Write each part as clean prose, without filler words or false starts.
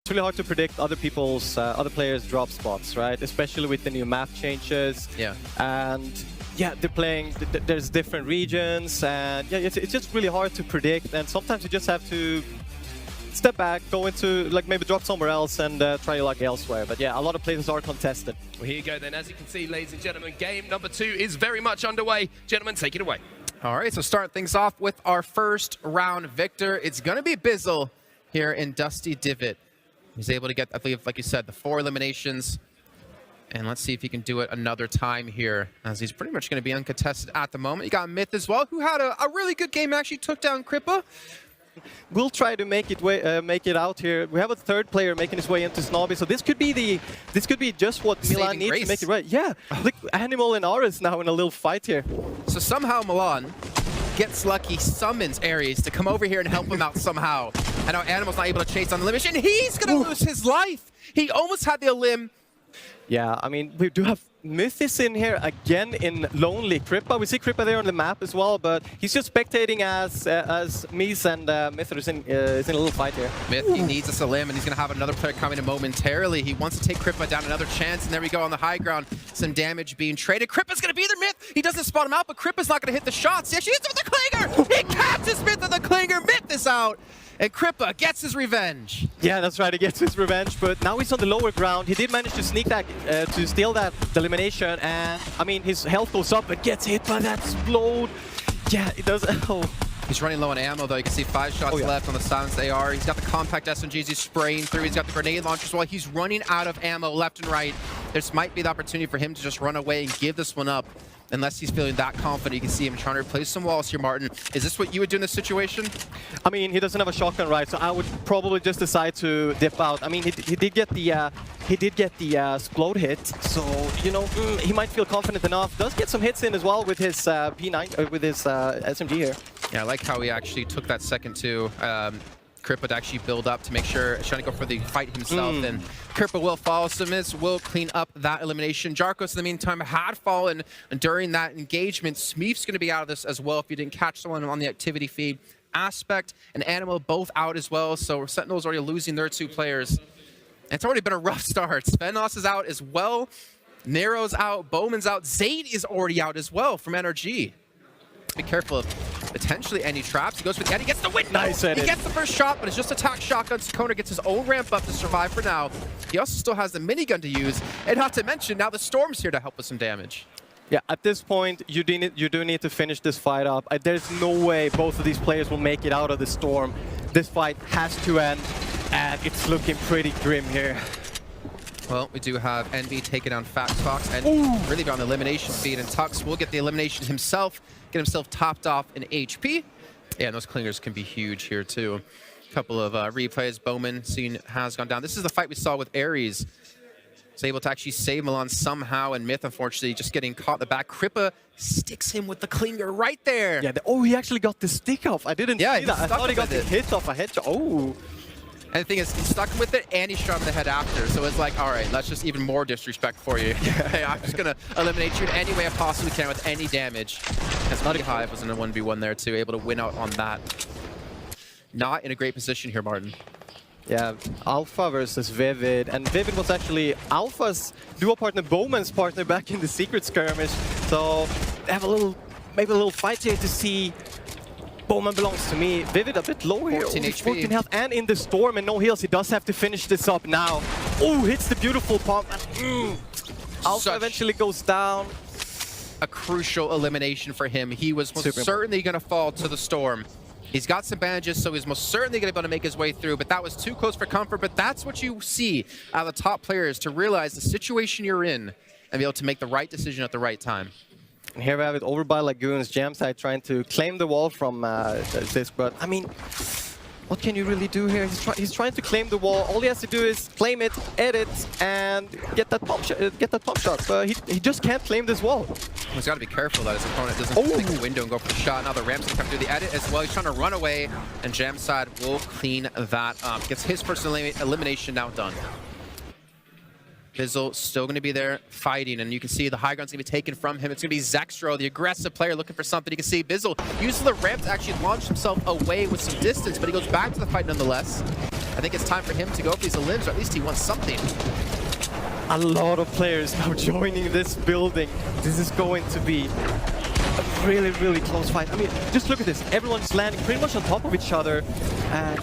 It's really hard to predict other people's, other players' drop spots, right? Especially with the new map changes. Yeah. And yeah, they're playing, there's different regions, and yeah, it's just really hard to predict. And sometimes you just have to step back, go into, like, maybe drop somewhere else and try your luck elsewhere. But yeah, a lot of places are contested. Well, here you go then. As you can see, ladies and gentlemen, game number 2 is very much underway. Gentlemen, take it away. All right, so start things off with our first round victor. It's going to be Bizzle here in Dusty Divot. He's able to get, I believe, like you said, the 4 eliminations. And let's see if he can do it another time here, as he's pretty much going to be uncontested at the moment. You got Myth as well, who had a really good game, actually took down Kripa. We'll try to make it out here. We have a third player making his way into Snobby, so this could be just what Milan needs to make it right. Yeah, look, Animal and Aris now in a little fight here. So somehow Milan gets lucky, summons Ares to come over here and help him out somehow. And now Animal's not able to chase on the limit, and he's going to lose his life. He almost had the elim. Yeah, I mean, we do have Myth is in here again in Lonely Kripa. We see Kripa there on the map as well, but he's just spectating as Mies and Myth is in a little fight here. Myth, he needs a elim, and he's going to have another player coming in momentarily. He wants to take Kripa down, another chance, and there we go on the high ground. Some damage being traded. Kripa's going to be there, Myth. He doesn't spot him out, but Kripa's not going to hit the shots. He actually hits him with the Klinger. He catches Myth with the Klinger. Myth is out. And Kripa gets his revenge. Yeah, that's right, he gets his revenge, but now he's on the lower ground. He did manage to sneak that, to steal that elimination, and I mean, his health goes up, but gets hit by that explode. Yeah, it does. Oh. He's running low on ammo, though. You can see 5 shots left on the silenced AR. He's got the compact SMGs he's spraying through. He's got the grenade launchers while he's running out of ammo left and right. This might be the opportunity for him to just run away and give this one up. Unless he's feeling that confident, you can see him trying to replace some walls here, Martin. Is this what you would do in this situation? I mean, he doesn't have a shotgun, right? So I would probably just decide to dip out. I mean, he did get the explode hit, so you know he might feel confident enough. Does get some hits in as well with his P9 with his SMG here. Yeah, I like how he actually took that second too. Kripa to actually build up to make sure, trying to go for the fight himself, and Kripa will fall. Simiz will clean up that elimination. Jarkos, in the meantime, had fallen during that engagement. Smeef's going to be out of this as well if you didn't catch someone on the activity feed. Aspect and Animal both out as well, so Sentinel's already losing their 2 players. And it's already been a rough start. Svenos is out as well. Nero's out. Bowman's out. Zayd is already out as well from NRG. Be careful of potentially any traps. He goes for the Eddie, gets the window. Nice he gets the first shot, but it's just attack shotgun. Sakona gets his own ramp up to survive for now. He also still has the minigun to use, and not to mention now the Storm's here to help with some damage. Yeah, at this point, you do need to finish this fight up. There's no way both of these players will make it out of the Storm. This fight has to end, and it's looking pretty grim here. Well, we do have Envy taking down Fat Fox, and really on the elimination feed, and Tux will get the elimination himself, get himself topped off in HP. Yeah, and those clingers can be huge here too. A couple of replays. Bowman has gone down. This is the fight we saw with Ares. He's able to actually save Milan somehow, and Myth, unfortunately, just getting caught in the back. Kripa sticks him with the Klinger right there. Yeah, he actually got the stick off. I didn't see that. I thought he got the hit off a headshot. Oh. And the thing is, he stuck him with it, and he shot him in the head after. So it's like, all right, that's just even more disrespect for you. I'm just going to eliminate you in any way I possibly can with any damage. As Muddy Hive was in a 1v1 there, too, able to win out on that. Not in a great position here, Martin. Yeah, Alpha versus Vivid. And Vivid was actually Alpha's duo partner, Bowman's partner, back in the Secret Skirmish. So they have maybe a little fight here to see. Bowman belongs to me. Vivid a bit low here. 14 HP. 14 health and in the Storm and no heals. He does have to finish this up now. Oh, hits the beautiful pump. Alpha eventually goes down. A crucial elimination for him. He was most certainly going to fall to the Storm. He's got some bandages, so he's most certainly going to be able to make his way through, but that was too close for comfort. But that's what you see out of the top players, to realize the situation you're in and be able to make the right decision at the right time. And here we have it over by Lagoons. Jamside trying to claim the wall from Zisk, but I mean, what can you really do here? He's trying to claim the wall. All he has to do is claim it, edit, and get that pop shot. But he just can't claim this wall. He's got to be careful that his opponent doesn't take the window and go for the shot. Now the Ramp's going to come through the edit as well. He's trying to run away, and Jamside will clean that up. Gets his first elimination now done. Bizzle still going to be there fighting, and you can see the high ground's going to be taken from him. It's going to be Zextro, the aggressive player, looking for something. You can see Bizzle uses the ramp to actually launch himself away with some distance, but he goes back to the fight nonetheless. I think it's time for him to go for these limbs, or at least he wants something. A lot of players now joining this building. This is going to be a really, really close fight. I mean, just look at this. Everyone's landing pretty much on top of each other. And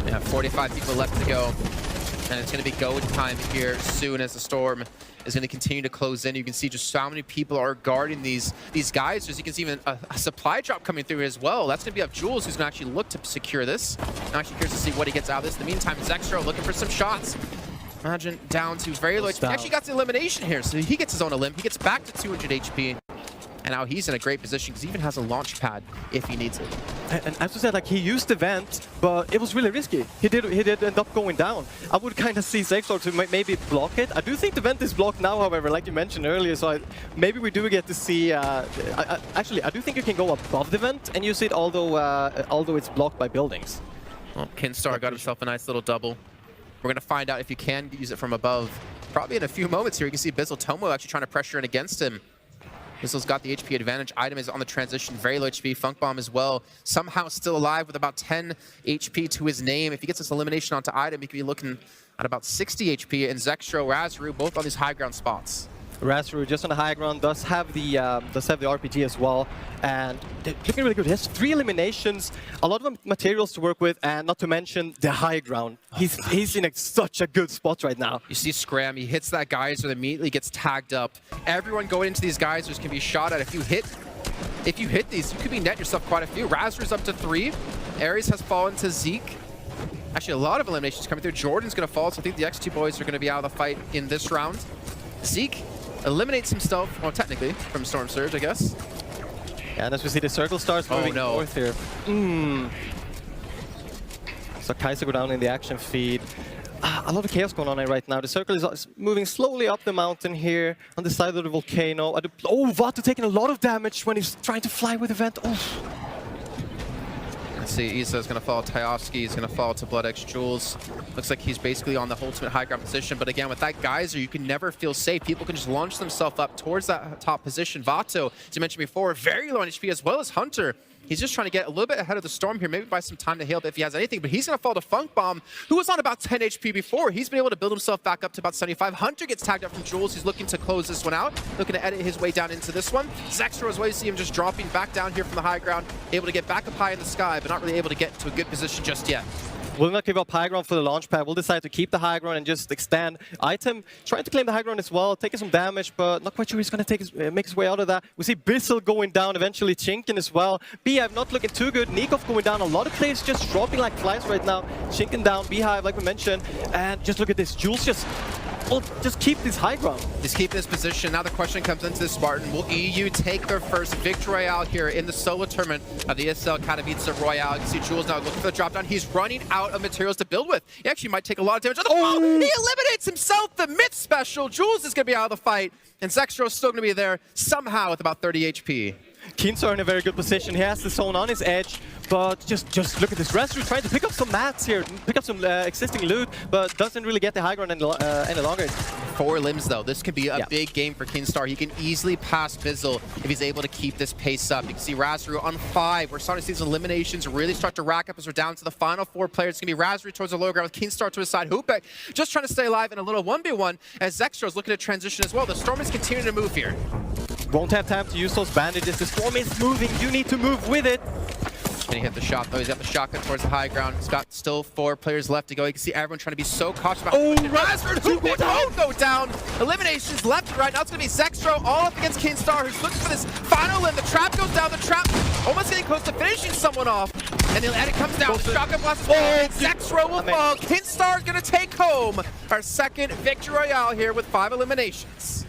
yeah, 45 people left to go. And it's going to be go time here soon as the storm is going to continue to close in. You can see just how many people are guarding these guys. As you can see, even a supply drop coming through as well. That's going to be up Jules, who's going to actually look to secure this. I'm actually curious to see what he gets out of this. In the meantime, Zextro looking for some shots. Imagine down to very low. He actually got the elimination here, so he gets his own elim. He gets back to 200 HP. And now he's in a great position because he even has a launch pad if he needs it. And as you said, like, he used the vent, but it was really risky. He did end up going down. I would kind of see Zextro to maybe block it. I do think the vent is blocked now, however, like you mentioned earlier. So maybe we do get to see. Actually, I do think you can go above the vent and use it, although it's blocked by buildings. Well, Kinstar got himself a nice little double. We're going to find out if you can use it from above. Probably in a few moments here. You can see Bizzle Tomo actually trying to pressure in against him. Bizzle's got the HP advantage. Item is on the transition, very low HP. Funk Bomb as well. Somehow still alive with about 10 HP to his name. If he gets this elimination onto Item, he could be looking at about 60 HP. And Zextro, Razru, both on these high ground spots. Razru just on the high ground does have the RPG as well, and they're looking really good. He has 3 eliminations, a lot of materials to work with, and not to mention the high ground. He's in such a good spot right now. You see Scram, he hits that geyser, immediately gets tagged up. Everyone going into these geysers can be shot at. If you hit these, you could be net yourself quite a few. Razru's up to 3. Ares has fallen to Zeke. Actually, a lot of eliminations coming through. Jordan's going to fall, so I think the X2 boys are going to be out of the fight in this round. Zeke eliminates himself, well, technically, from Storm Surge, I guess. Yeah, and as we see, the circle starts moving north here. So Kaiser go down in the action feed. A lot of chaos going on right now. The circle is moving slowly up the mountain here on the side of the volcano. Oh, Vato taking a lot of damage when he's trying to fly with the vent. Oh. Let's see, Isa is going to fall to Tyovsky, he's going to fall to Blood X Jules. Looks like he's basically on the ultimate high ground position, but again, with that geyser, you can never feel safe. People can just launch themselves up towards that top position. Vato, as you mentioned before, very low on HP, as well as Hunter. He's just trying to get a little bit ahead of the storm here, maybe buy some time to heal if he has anything, but he's going to fall to Funk Bomb, who was on about 10 HP before. He's been able to build himself back up to about 75. Hunter gets tagged up from Jules. He's looking to close this one out, looking to edit his way down into this one. Zextro as well, you see him just dropping back down here from the high ground, able to get back up high in the sky, but not really able to get to a good position just yet. Will not give up high ground for the launch pad. We'll decide to keep the high ground and just extend. Item trying to claim the high ground as well, taking some damage, but not quite sure he's going to make his way out of that. We see Bizzle going down, eventually Chinken as well. Beehive not looking too good. Nikov going down. A lot of players just dropping like flies right now. Chinken down, Beehive like we mentioned. And just look at this. Jules just keep this high ground. Just keep this position. Now the question comes into this, Spartan. Will EU take their first victory royale here in the solo tournament of the ESL Katowice Royale? You can see Jules now looking for the drop down. He's running out of materials to build with. He actually might take a lot of damage. Oh, he eliminates himself. The myth special. Jules is going to be out of the fight. And Zextro is still going to be there somehow with about 30 HP. Kinstar in a very good position. He has the zone on his edge, but just look at this. Razru trying to pick up some mats here, pick up some existing loot, but doesn't really get the high ground any longer. 4 limbs though. This could be a big game for Kinstar. He can easily pass Bizzle if he's able to keep this pace up. You can see Razru on 5. We're starting to see these eliminations really start to rack up as we're down to the final 4 players. It's going to be Razru towards the lower ground with Kinstar to his side. Hoopek just trying to stay alive in a little 1v1 as Zextro is looking to transition as well. The storm is continuing to move here. Won't have time to use those bandages. The storm is moving. You need to move with it. And he hit the shot though. He's got the shotgun towards the high ground. He's got still 4 players left to go. You can see everyone trying to be so cautious about Razru. Hoopek won't go down. Eliminations left and right. Now it's going to be Zextro all up against Kinstar, who's looking for this final limb. The trap goes down. The trap almost getting close to finishing someone off. And it comes down. The shotgun blast. Zextro will fall. Kinstar is going to take home our second victory royale here with 5 eliminations.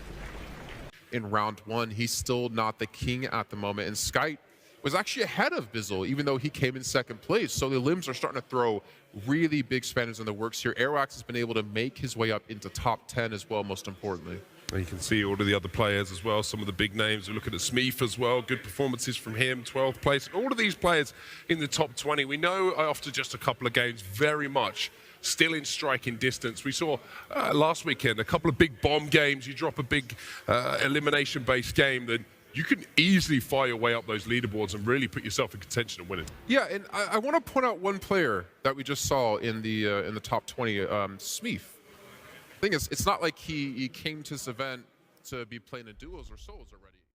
In round 1, he's still not the king at the moment, and Skype was actually ahead of Bizzle, even though he came in 2nd place. So the limbs are starting to throw really big spanners in the works here. Aeroax has been able to make his way up into top 10 as well, most importantly. And you can see all of the other players as well, some of the big names. We're looking at Smeeth as well, good performances from him, 12th place. All of these players in the top 20, we know after just a couple of games, very much still in striking distance. We saw last weekend a couple of big bomb games. You drop a big elimination-based game, then you can easily fire your way up those leaderboards and really put yourself in contention of winning. Yeah, and I want to point out one player that we just saw in the top 20, Smeef. Thing is, it's not like he came to this event to be playing in duos or solos already.